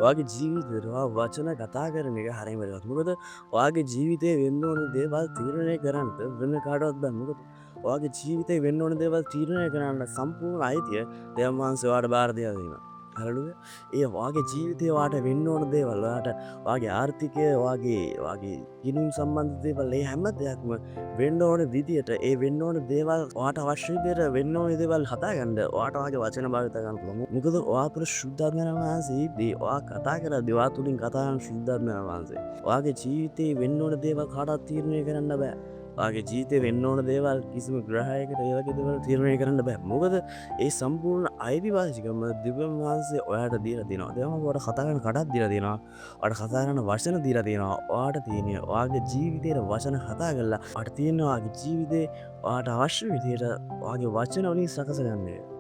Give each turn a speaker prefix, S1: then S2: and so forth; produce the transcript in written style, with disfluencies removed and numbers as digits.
S1: ඔයාගේ ජීවිතේට ඔයා වචන කතා කරන එක හරිම වැදගත්. මොකද ඔයාගේ ජීවිතේ වෙන්න ඕන දේවල් තීරණය කරන්න වෙන කාටවත් බෑ. මොකද ඔයාගේ ජීවිතේ වෙන්න ඕන දේවල් තීරණය කරන්න සම්පූර්ණ අයිතිය දෙවියන් වහන්සේ ඔයාට බාර දීලා තියෙනවා. හරිද? ඒ ඔයාගේ ජීවිතේ ඔයාට වෙන්න ඕන දේවල් ඔයාට ඔයාගේ ආර්ථිකය ඔයාගේ ගිණුම් සම්බන්ධ දේවල් ඒ හැම දෙයක්ම වෙන්න ඕන විදියට ඒ වෙන්න ඕන දේවල් ඔයාට අවශ්‍ය විදියට වෙන්න ඕන දේවල් හදාගන්න ඔයාට ඔයාගේ වචන භාවිත කරන්න පුළුවන්. මොකද ඔයා තුළ ශුද්ධාත්මයන් වහන්සේ ඉද්දී ඔයා කතා කරද්දී ඔයා තුලින් කතා කරන ශුද්ධාත්මයන් වහන්සේ. ඔයාගේ ජීවිතේ වෙන්න ඕන දේවල් කාටවත් තීරණය කරන්න බෑ. ඔයාගේ ජීවිතේ වෙන්න ඕන දේවල් කිසිම ග්‍රහයකට ඒ වගේ දේවල් තීරණය කරන්න බෑ. මොකද ඒ සම්පූර්ණ අයිතිවාසිකම දෙවියන් වහන්සේ ඔයාට දීලා තියෙනවා. දෙවියන් ඔයාට කතා කරන කටක් දීලා තියෙනවා. ඔයාට කතා කරන වචන දීලා තියෙනවා. ඔයාට තියෙන්නේ ඔයාගේ ජීවිතේට වචන කතා කරලා ඔයාට තියෙනවා ඔයාගේ ජීවිතේ ඔයාට අවශ්‍ය විදියට ඔයාගේ වචන වලින් සකසගන්න එක.